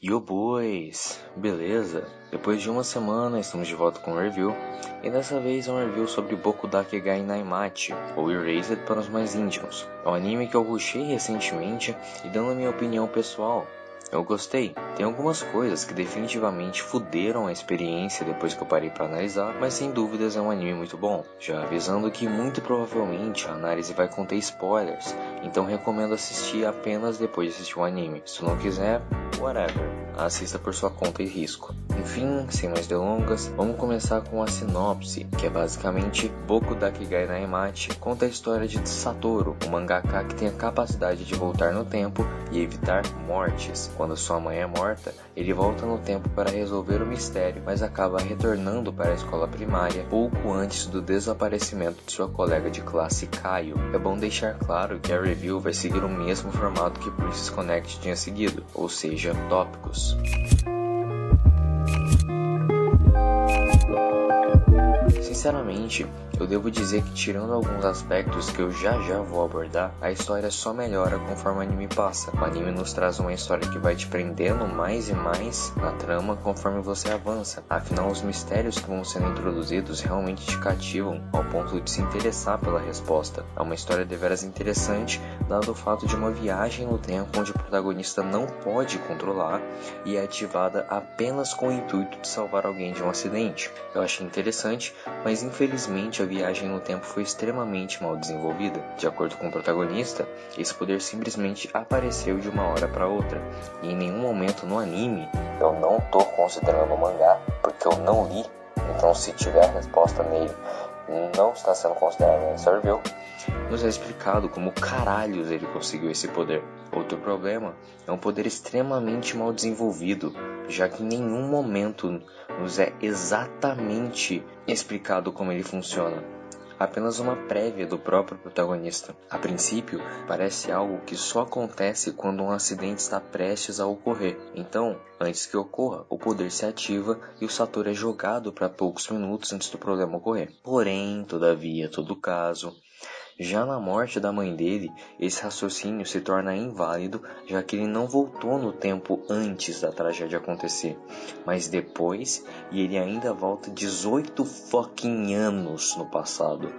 Yo boys, beleza? Depois de uma semana estamos de volta com um review, e dessa vez é um review sobre Boku Dakegai Naimachi, ou Erased para os mais íntimos. É um anime que eu rushei recentemente e dando a minha opinião pessoal, eu gostei. Tem algumas coisas que definitivamente fuderam a experiência depois que eu parei para analisar, mas sem dúvidas é um anime muito bom. Já avisando que muito provavelmente a análise vai conter spoilers, então recomendo assistir apenas depois de assistir o anime. Se não quiser, whatever, assista por sua conta e risco. Enfim, sem mais delongas, vamos começar com a sinopse, que é basicamente Boku Dakegai Naimachi conta a história de Satoru, um mangaka que tem a capacidade de voltar no tempo e evitar mortes. Quando sua mãe é morta, ele volta no tempo para resolver o mistério, mas acaba retornando para a escola primária pouco antes do desaparecimento de sua colega de classe Kaio. É bom deixar claro que a review vai seguir o mesmo formato que Princess Connect tinha seguido, ou seja, tópicos. Sinceramente, eu devo dizer que tirando alguns aspectos que eu já vou abordar, a história só melhora conforme o anime passa. O anime nos traz uma história que vai te prendendo mais e mais na trama conforme você avança. Afinal, os mistérios que vão sendo introduzidos realmente te cativam ao ponto de se interessar pela resposta. É uma história deveras interessante, dado o fato de uma viagem no tempo onde o protagonista não pode controlar e é ativada apenas com o intuito de salvar alguém de um acidente. Eu achei interessante, mas infelizmente a viagem no tempo foi extremamente mal desenvolvida. De acordo com o protagonista, esse poder simplesmente apareceu de uma hora para outra, e em nenhum momento no anime, eu não tô considerando o mangá, porque eu não li, então se tiver resposta nele, não está sendo considerado nessa review, nos é explicado como caralhos ele conseguiu esse poder. Outro problema é um poder extremamente mal desenvolvido, já que em nenhum momento nos é exatamente explicado como ele funciona. Apenas uma prévia do próprio protagonista. A princípio, parece algo que só acontece quando um acidente está prestes a ocorrer. Então, antes que ocorra, o poder se ativa e o Satoru é jogado para poucos minutos antes do problema ocorrer. Porém, todavia, todo caso, já na morte da mãe dele, esse raciocínio se torna inválido, já que ele não voltou no tempo antes da tragédia acontecer, mas depois, e ele ainda volta 18 fucking anos no passado,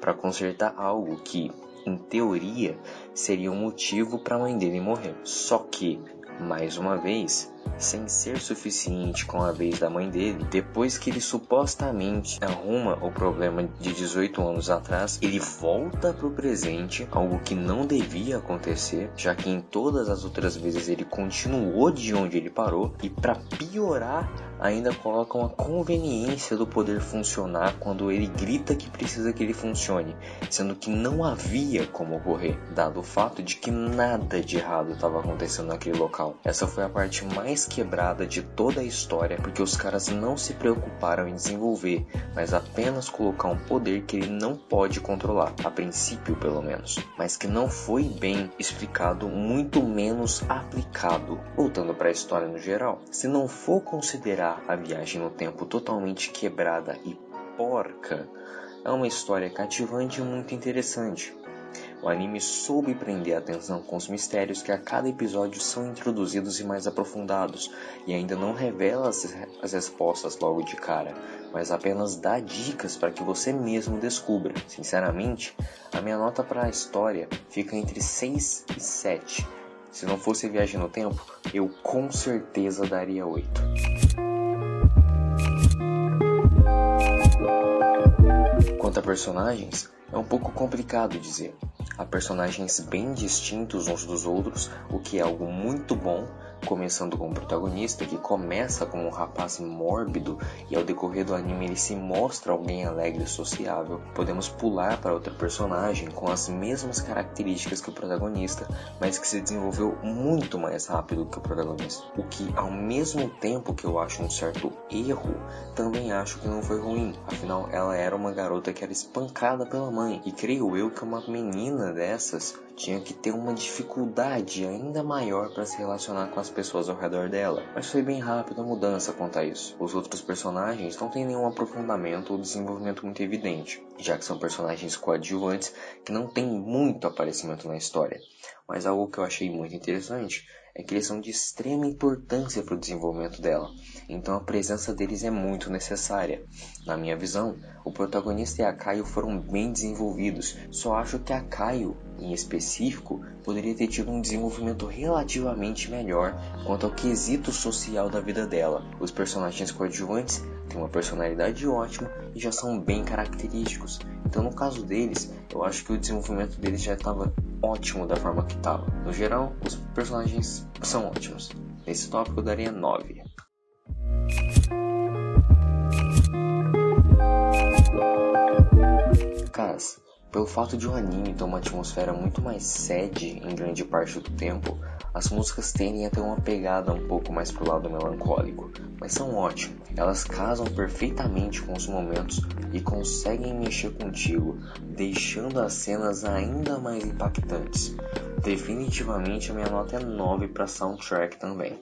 para consertar algo que, em teoria, seria um motivo para a mãe dele morrer. Só que, mais uma vez, sem ser suficiente com a vez da mãe dele, depois que ele supostamente arruma o problema de 18 anos atrás, ele volta pro presente, algo que não devia acontecer, já que em todas as outras vezes ele continuou de onde ele parou, e para piorar, ainda colocam a conveniência do poder funcionar quando ele grita que precisa que ele funcione, sendo que não havia como ocorrer, dado o fato de que nada de errado estava acontecendo naquele local. Essa foi a parte mais quebrada de toda a história, porque os caras não se preocuparam em desenvolver, mas apenas colocar um poder que ele não pode controlar, a princípio pelo menos, mas que não foi bem explicado, muito menos aplicado. Voltando para a história no geral, se não for considerar a viagem no tempo totalmente quebrada e porca, é uma história cativante e muito interessante. O anime soube prender a atenção com os mistérios que a cada episódio são introduzidos e mais aprofundados, e ainda não revela as respostas logo de cara, mas apenas dá dicas para que você mesmo descubra. Sinceramente, a minha nota para a história fica entre 6 e 7. Se não fosse Viagem no Tempo, eu com certeza daria 8. Quanto a personagens, é um pouco complicado dizer. Há personagens bem distintos uns dos outros, o que é algo muito bom, começando com o protagonista, que começa como um rapaz mórbido e ao decorrer do anime ele se mostra alguém alegre e sociável. Podemos pular para outra personagem com as mesmas características que o protagonista, mas que se desenvolveu muito mais rápido que o protagonista. O que, ao mesmo tempo que eu acho um certo erro, também acho que não foi ruim. Afinal, ela era uma garota que era espancada pela mãe, e creio eu que uma menina dessas tinha que ter uma dificuldade ainda maior para se relacionar com as pessoas ao redor dela. Mas foi bem rápido a mudança quanto a isso. Os outros personagens não têm nenhum aprofundamento ou desenvolvimento muito evidente, já que são personagens coadjuvantes que não têm muito aparecimento na história. Mas algo que eu achei muito interessante é que eles são de extrema importância para o desenvolvimento dela, então a presença deles é muito necessária. Na minha visão, o protagonista e a Kaio foram bem desenvolvidos, só acho que a Kaio, em específico, poderia ter tido um desenvolvimento relativamente melhor quanto ao quesito social da vida dela. Os personagens coadjuvantes têm uma personalidade ótima e já são bem característicos, então no caso deles, eu acho que o desenvolvimento deles já estava ótimo da forma que estava. No geral, os personagens são ótimos. Nesse tópico eu daria 9. Caras, pelo fato de o anime ter uma atmosfera muito mais sad em grande parte do tempo, as músicas tendem a ter uma pegada um pouco mais pro lado melancólico, mas são ótimas. Elas casam perfeitamente com os momentos e conseguem mexer contigo, deixando as cenas ainda mais impactantes. Definitivamente a minha nota é 9 para soundtrack também.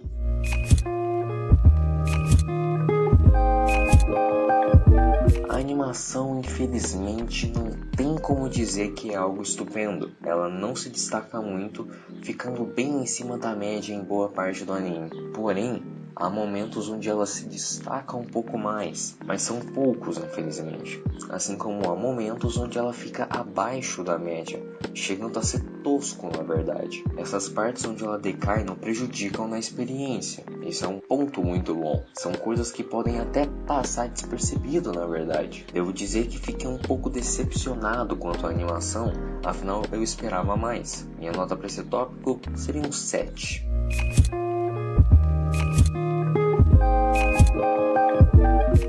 A animação, infelizmente, não tem como dizer que é algo estupendo. Ela não se destaca muito, ficando bem em cima da média em boa parte do anime. Porém, há momentos onde ela se destaca um pouco mais, mas são poucos, infelizmente. Assim como há momentos onde ela fica abaixo da média, chegando a ser tosco, na verdade. Essas partes onde ela decai não prejudicam na experiência. Isso é um ponto muito bom. São coisas que podem até passar despercebido, na verdade. Devo dizer que fiquei um pouco decepcionado quanto à animação, afinal eu esperava mais. Minha nota para esse tópico seria um 7.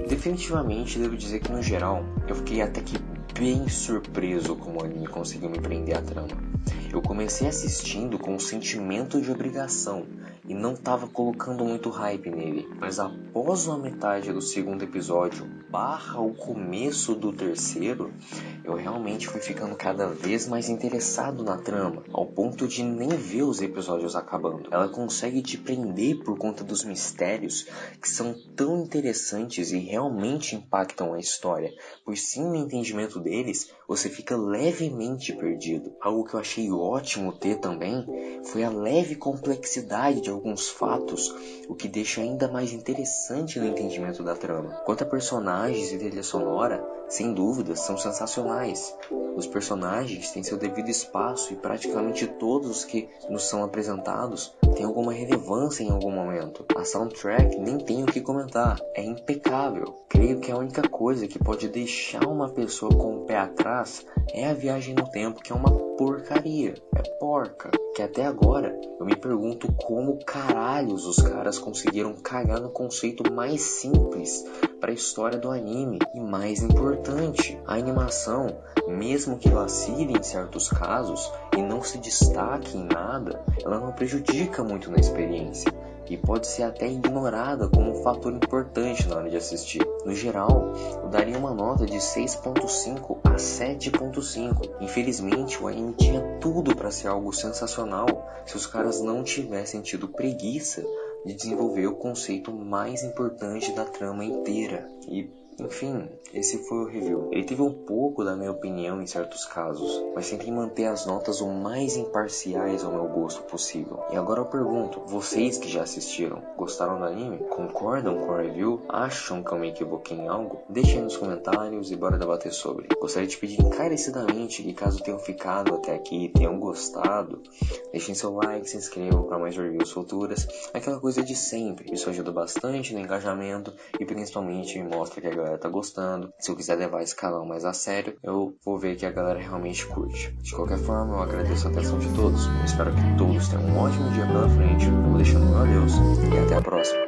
Definitivamente devo dizer que no geral eu fiquei até que bem surpreso como o anime conseguiu me prender a trama. Eu comecei assistindo com um sentimento de obrigação e não estava colocando muito hype nele, mas após a metade do segundo episódio barra o começo do terceiro, eu realmente fui ficando cada vez mais interessado na trama, ao ponto de nem ver os episódios acabando. Ela consegue te prender por conta dos mistérios que são tão interessantes e realmente impactam a história, pois sem o entendimento deles, você fica levemente perdido. Algo que eu achei ótimo ter também foi a leve complexidade de alguns fatos, o que deixa ainda mais interessante no entendimento da trama. Quanto a personagens e trilha sonora, sem dúvidas, são sensacionais. Os personagens têm seu devido espaço e praticamente todos os que nos são apresentados têm alguma relevância em algum momento. A soundtrack nem tenho o que comentar, é impecável. Creio que a única coisa que pode deixar uma pessoa com o pé atrás é a viagem no tempo, que é uma porcaria, é porca. Que até agora eu me pergunto como caralhos os caras conseguiram cagar no conceito mais simples para a história do anime. E mais importante, a animação, mesmo que vacile em certos casos e não se destaque em nada, ela não prejudica muito na experiência e pode ser até ignorada como um fator importante na hora de assistir. No geral, eu daria uma nota de 6.5 a 7.5. Infelizmente, o anime tinha tudo para ser algo sensacional se os caras não tivessem tido preguiça de desenvolver o conceito mais importante da trama inteira. E, enfim, esse foi o review. Ele teve um pouco da minha opinião em certos casos, mas tentei manter as notas o mais imparciais ao meu gosto possível. E agora eu pergunto, vocês que já assistiram, gostaram do anime? Concordam com o review? Acham que eu me equivoquei em algo? Deixem aí nos comentários e bora debater sobre. Gostaria de pedir encarecidamente que caso tenham ficado até aqui e tenham gostado, deixem seu like, se inscrevam para mais reviews futuras, aquela coisa de sempre. Isso ajuda bastante no engajamento e principalmente me mostra que a galera tá gostando. Se eu quiser levar esse canal mais a sério, eu vou ver que a galera realmente curte. De qualquer forma, eu agradeço a atenção de todos. Eu espero que todos tenham um ótimo dia pela frente. Eu vou deixando meu adeus e até a próxima.